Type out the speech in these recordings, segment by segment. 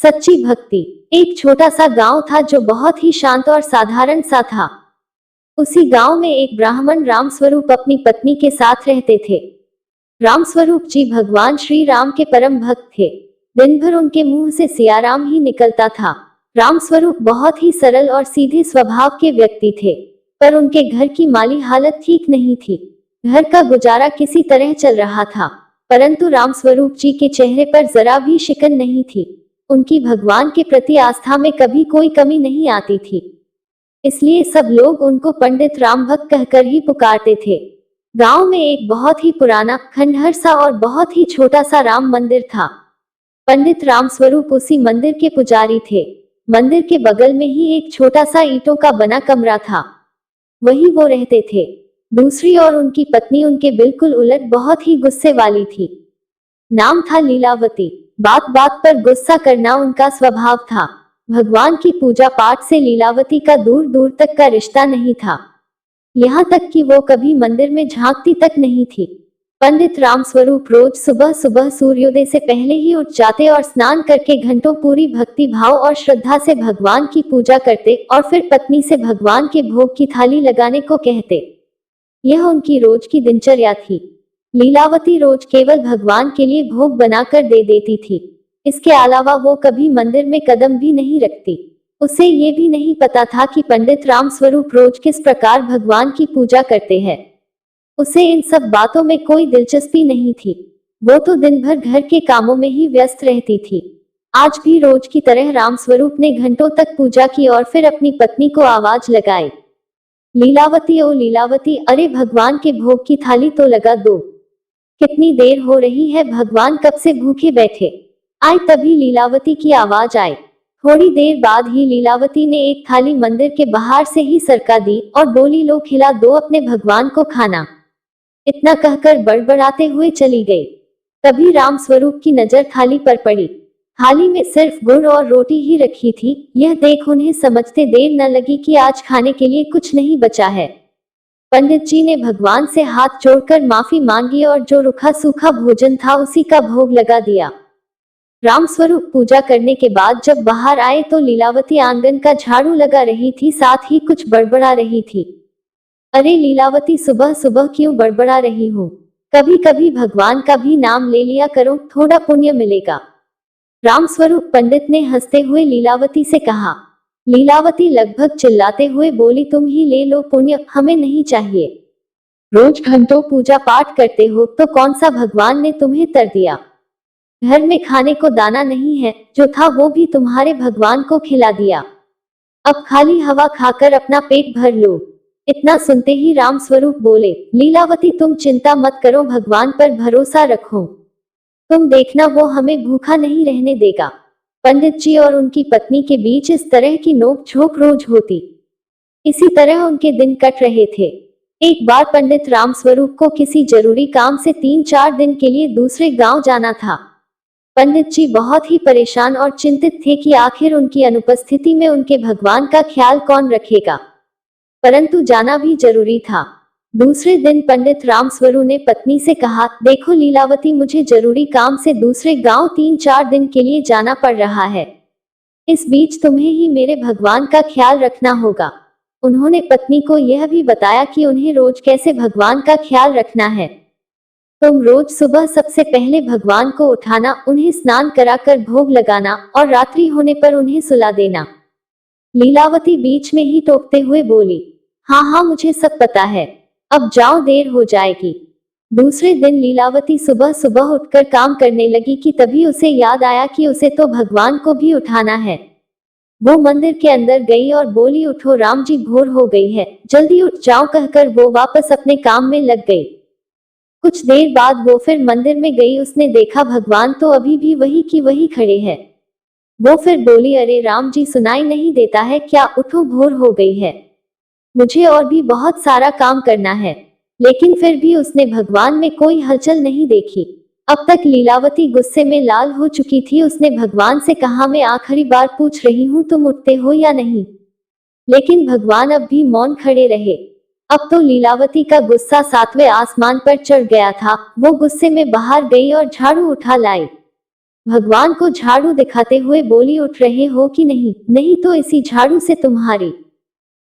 सच्ची भक्ति। एक छोटा सा गांव था जो बहुत ही शांत और साधारण सा था। उसी गांव में एक ब्राह्मण रामस्वरूप अपनी पत्नी के साथ रहते थे। रामस्वरूप जी भगवान श्री राम के परम भक्त थे। दिन भर उनके मुंह से सियाराम ही निकलता था। रामस्वरूप बहुत ही सरल और सीधे स्वभाव के व्यक्ति थे, पर उनके घर की माली हालत ठीक नहीं थी। घर का गुजारा किसी तरह चल रहा था, परंतु रामस्वरूप जी के चेहरे पर जरा भी शिकन नहीं थी। उनकी भगवान के प्रति आस्था में कभी कोई कमी नहीं आती थी। इसलिए सब लोग उनको पंडित राम भक्त कहकर ही पुकारते थे। गांव में एक बहुत ही पुराना, खंडहर सा और बहुत ही छोटा सा राम मंदिर था। पंडित रामस्वरूप उसी मंदिर के पुजारी थे। मंदिर के बगल में ही एक छोटा सा ईंटों का बना कमरा था, वही वो रहते थे। दूसरी ओर उनकी पत्नी उनके बिल्कुल उलट बहुत ही गुस्से वाली थी। नाम था लीलावती। बात बात पर गुस्सा करना उनका स्वभाव था। भगवान की पूजा पाठ से लीलावती का दूर दूर तक का रिश्ता नहीं था। यहाँ तक कि वो कभी मंदिर में झांकती तक नहीं थी। पंडित रामस्वरूप रोज सुबह सुबह सूर्योदय से पहले ही उठ जाते और स्नान करके घंटों पूरी भक्ति भाव और श्रद्धा से भगवान की पूजा करते और फिर पत्नी से भगवान के भोग की थाली लगाने को कहते। यह उनकी रोज की दिनचर्या थी। लीलावती रोज केवल भगवान के लिए भोग बनाकर दे देती थी। इसके अलावा वो कभी मंदिर में कदम भी नहीं रखती। उसे ये भी नहीं पता था कि पंडित रामस्वरूप रोज किस प्रकार भगवान की पूजा करते हैं। उसे इन सब बातों में कोई दिलचस्पी नहीं थी। वो तो दिन भर घर के कामों में ही व्यस्त रहती थी। आज भी रोज की तरह रामस्वरूप ने घंटों तक पूजा की और फिर अपनी पत्नी को आवाज लगाई, लीलावती ओ लीलावती, अरे भगवान के भोग की थाली तो लगा दो। कितनी देर हो रही है, भगवान कब से भूखे बैठे। आए तभी लीलावती की आवाज आई। थोड़ी देर बाद ही लीलावती ने एक थाली मंदिर के बाहर से ही सरका दी और बोली, लो खिला दो अपने भगवान को खाना। इतना कहकर बड़बड़ाते हुए चली गई। तभी रामस्वरूप की नजर थाली पर पड़ी। थाली में सिर्फ गुड़ और रोटी ही रखी थी। यह देख उन्हें समझते देर न लगी कि आज खाने के लिए कुछ नहीं बचा है। पंडित जी ने भगवान से हाथ जोड़कर माफी मांगी और जो रूखा सूखा भोजन था उसी का भोग लगा दिया। रामस्वरूप पूजा करने के बाद जब बाहर आए तो लीलावती आंगन का झाड़ू लगा रही थी, साथ ही कुछ बड़बड़ा रही थी। अरे लीलावती, सुबह सुबह क्यों बड़बड़ा रही हो? कभी कभी भगवान का भी नाम ले लिया करो, थोड़ा पुण्य मिलेगा। रामस्वरूप पंडित ने हंसते हुए लीलावती से कहा। लीलावती लगभग चिल्लाते हुए बोली, तुम ही ले लो पुण्य, हमें नहीं चाहिए। रोज घंटों पूजा पाठ करते हो तो कौन सा भगवान ने तुम्हें तर दिया? घर में खाने को दाना नहीं है, जो था वो भी तुम्हारे भगवान को खिला दिया। अब खाली हवा खाकर अपना पेट भर लो। इतना सुनते ही रामस्वरूप बोले, लीलावती तुम चिंता मत करो, भगवान पर भरोसा रखो, तुम देखना वो हमें भूखा नहीं रहने देगा। पंडित जी और उनकी पत्नी के बीच इस तरह की नोक-झोंक रोज होती। इसी तरह उनके दिन कट रहे थे। एक बार पंडित रामस्वरूप को किसी जरूरी काम से 3-4 दिन के लिए दूसरे गांव जाना था। पंडित जी बहुत ही परेशान और चिंतित थे कि आखिर उनकी अनुपस्थिति में उनके भगवान का ख्याल कौन रखेगा, परंतु जाना भी जरूरी था। दूसरे दिन पंडित रामस्वरूप ने पत्नी से कहा, देखो लीलावती, मुझे जरूरी काम से दूसरे गांव 3-4 दिन के लिए जाना पड़ रहा है। इस बीच तुम्हें ही मेरे भगवान का ख्याल रखना होगा। उन्होंने पत्नी को यह भी बताया कि उन्हें रोज कैसे भगवान का ख्याल रखना है। तुम रोज सुबह सबसे पहले भगवान को उठाना, उन्हें स्नान कराकर भोग लगाना और रात्रि होने पर उन्हें सुला देना। लीलावती बीच में ही टोकते हुए बोली, हाँ हाँ मुझे सब पता है, अब जाओ देर हो जाएगी। दूसरे दिन लीलावती सुबह सुबह उठकर काम करने लगी कि तभी उसे याद आया कि उसे तो भगवान को भी उठाना है। वो मंदिर के अंदर गई और बोली, उठो राम जी, भोर हो गई है, जल्दी उठ जाओ, कहकर वो वापस अपने काम में लग गई। कुछ देर बाद वो फिर मंदिर में गई। उसने देखा भगवान तो अभी भी वही की वही खड़े हैं। वो फिर बोली, अरे राम जी, सुनाई नहीं देता है क्या? उठो, भोर हो गई है, मुझे और भी बहुत सारा काम करना है। लेकिन फिर भी उसने भगवान में कोई हलचल नहीं देखी। अब तक लीलावती गुस्से में लाल हो चुकी थी। उसने भगवान से कहा, मैं आखिरी बार पूछ रही हूँ, तुम उठते हो या नहीं? लेकिन भगवान अब भी मौन खड़े रहे। अब तो लीलावती का गुस्सा 7वें आसमान पर चढ़ गया था। वो गुस्से में बाहर गई और झाड़ू उठा लाई। भगवान को झाड़ू दिखाते हुए बोली, उठ रहे हो कि नहीं? नहीं तो इसी झाड़ू से तुम्हारी।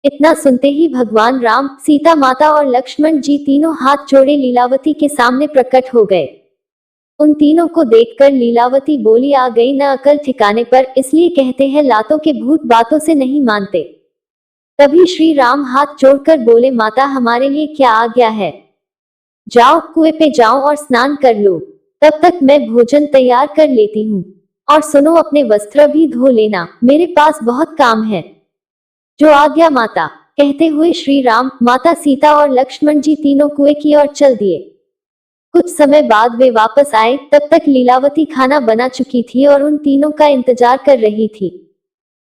इतना सुनते ही भगवान राम, सीता माता और लक्ष्मण जी तीनों हाथ जोड़े लीलावती के सामने प्रकट हो गए। उन तीनों को देखकर लीलावती बोली, आ गई न अकल ठिकाने पर, इसलिए कहते हैं लातों के भूत बातों से नहीं मानते। तभी श्री राम हाथ जोड़कर बोले, माता हमारे लिए क्या आज्ञा है? जाओ कुएं पे जाओ और स्नान कर लो, तब तक मैं भोजन तैयार कर लेती हूँ। और सुनो, अपने वस्त्र भी धो लेना, मेरे पास बहुत काम है। जो आज्ञा माता, कहते हुए श्री राम, माता सीता और लक्ष्मण जी तीनों कुएं की ओर चल दिए। कुछ समय बाद वे वापस आए, तब तक लीलावती खाना बना चुकी थी और उन तीनों का इंतजार कर रही थी।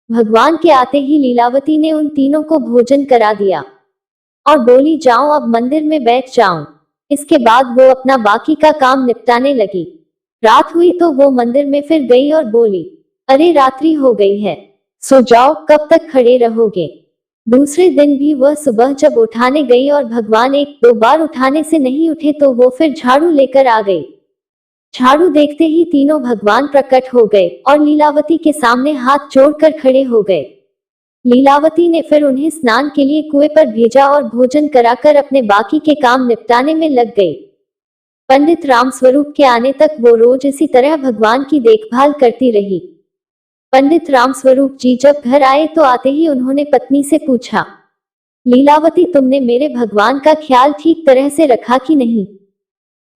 भगवान के आते ही लीलावती ने उन तीनों को भोजन करा दिया और बोली, जाओ अब मंदिर में बैठ जाओ। इसके बाद वो अपना बाकी का काम निपटाने लगी। रात हुई तो वो मंदिर में फिर गई और बोली, अरे रात्रि हो गई है, सो जाओ, कब तक खड़े रहोगे? दूसरे दिन भी वह सुबह जब उठाने गई और भगवान एक दो बार उठाने से नहीं उठे तो वो फिर झाड़ू लेकर आ गई। झाड़ू देखते ही तीनों भगवान प्रकट हो गए और लीलावती के सामने हाथ जोड़कर खड़े हो गए। लीलावती ने फिर उन्हें स्नान के लिए कुएं पर भेजा और भोजन कराकर अपने बाकी के काम निपटाने में लग गई। पंडित रामस्वरूप के आने तक वो रोज इसी तरह भगवान की देखभाल करती रही। पंडित रामस्वरूप जी जब घर आए तो आते ही उन्होंने पत्नी से पूछा, लीलावती तुमने मेरे भगवान का ख्याल ठीक तरह से रखा कि नहीं?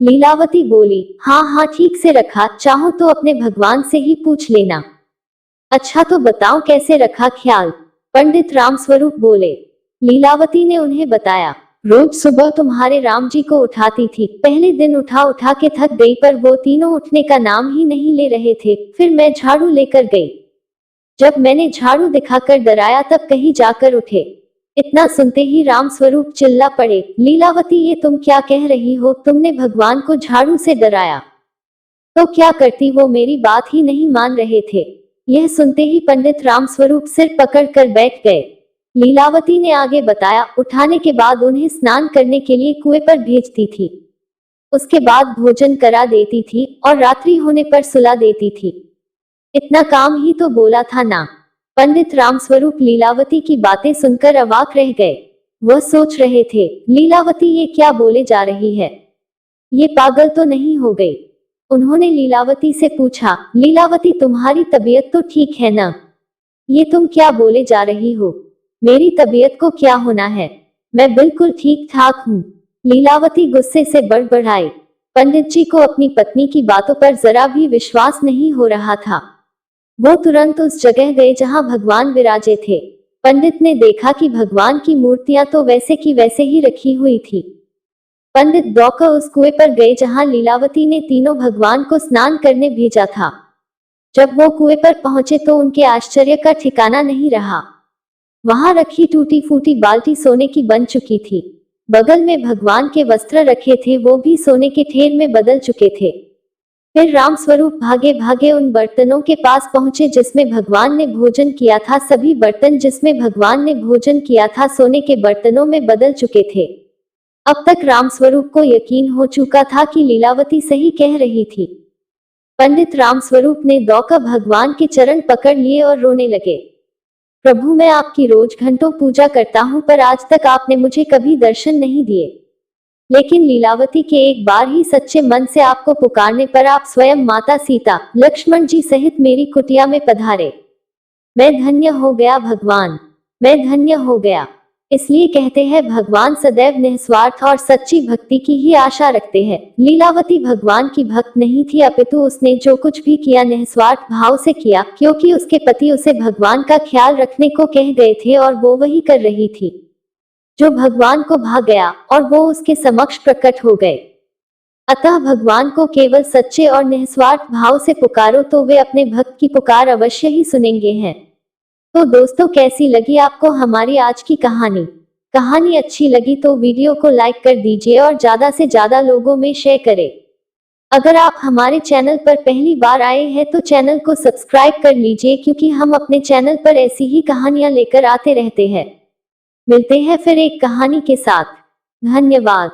लीलावती बोली, हाँ हाँ ठीक से रखा, चाहो तो अपने भगवान से ही पूछ लेना। अच्छा तो बताओ कैसे रखा ख्याल? पंडित रामस्वरूप बोले। लीलावती ने उन्हें बताया, रोज सुबह तुम्हारे राम जी को उठाती थी। पहले दिन उठा उठा के थक गई, पर वो तीनों उठने का नाम ही नहीं ले रहे थे। फिर मैं झाड़ू लेकर गई, जब मैंने झाड़ू दिखाकर डराया तब कहीं जाकर उठे। इतना सुनते ही रामस्वरूप चिल्ला पड़े, लीलावती ये तुम क्या कह रही हो? तुमने भगवान को झाड़ू से डराया तो क्या करती? वो मेरी बात ही नहीं मान रहे थे। यह सुनते ही पंडित रामस्वरूप सिर पकड़कर बैठ गए। लीलावती ने आगे बताया, उठाने के बाद उन्हें स्नान करने के लिए कुएं पर भेजती थी, उसके बाद भोजन करा देती थी और रात्रि होने पर सुला देती थी। इतना काम ही तो बोला था ना। पंडित रामस्वरूप लीलावती की बातें सुनकर अवाक रह गए। वह सोच रहे थे, लीलावती ये क्या बोले जा रही है, ये पागल तो नहीं हो गई? उन्होंने लीलावती से पूछा, लीलावती तुम्हारी तबीयत तो ठीक है ना? ये तुम क्या बोले जा रही हो? मेरी तबीयत को क्या होना है, मैं बिल्कुल ठीक ठाक हूँ। लीलावती गुस्से से बड़बड़ाई। पंडित जी को अपनी पत्नी की बातों पर जरा भी विश्वास नहीं हो रहा था। वो तुरंत उस जगह गए जहां भगवान विराजे थे। पंडित ने देखा कि भगवान की मूर्तियां तो वैसे की वैसे ही रखी हुई थी। पंडित दौड़कर उस कुएं पर गए जहां लीलावती ने तीनों भगवान को स्नान करने भेजा था। जब वो कुएं पर पहुंचे तो उनके आश्चर्य का ठिकाना नहीं रहा। वहां रखी टूटी फूटी बाल्टी सोने की बन चुकी थी। बगल में भगवान के वस्त्र रखे थे, वो भी सोने के ठेर में बदल चुके थे। फिर रामस्वरूप भागे भागे उन बर्तनों के पास पहुंचे जिसमें भगवान ने भोजन किया था। सभी बर्तन जिसमें भगवान ने भोजन किया था सोने के बर्तनों में बदल चुके थे। अब तक रामस्वरूप को यकीन हो चुका था कि लीलावती सही कह रही थी। पंडित रामस्वरूप ने दौड़कर भगवान के चरण पकड़ लिए और रोने लगे, प्रभु मैं आपकी रोज घंटों पूजा करता हूँ, पर आज तक आपने मुझे कभी दर्शन नहीं दिए। लेकिन लीलावती के एक बार ही सच्चे मन से आपको पुकारने पर आप स्वयं माता सीता, लक्ष्मण जी सहित मेरी कुटिया में पधारे। मैं धन्य हो गया भगवान, मैं धन्य हो गया। इसलिए कहते हैं भगवान सदैव निस्वार्थ और सच्ची भक्ति की ही आशा रखते हैं। लीलावती भगवान की भक्त नहीं थी, अपितु उसने जो कुछ भी किया निस्वार्थ भाव से किया, क्योंकि उसके पति उसे भगवान का ख्याल रखने को कह गए थे और वो वही कर रही थी। जो भगवान को भा गया और वो उसके समक्ष प्रकट हो गए। अतः भगवान को केवल सच्चे और निस्वार्थ भाव से पुकारो तो वे अपने भक्त की पुकार अवश्य ही सुनेंगे हैं। तो दोस्तों, कैसी लगी आपको हमारी आज की कहानी? कहानी अच्छी लगी तो वीडियो को लाइक कर दीजिए और ज्यादा से ज्यादा लोगों में शेयर करें। अगर आप हमारे चैनल पर पहली बार आए हैं तो चैनल को सब्सक्राइब कर लीजिए, क्योंकि हम अपने चैनल पर ऐसी ही कहानियां लेकर आते रहते हैं। मिलते हैं फिर एक कहानी के साथ। धन्यवाद।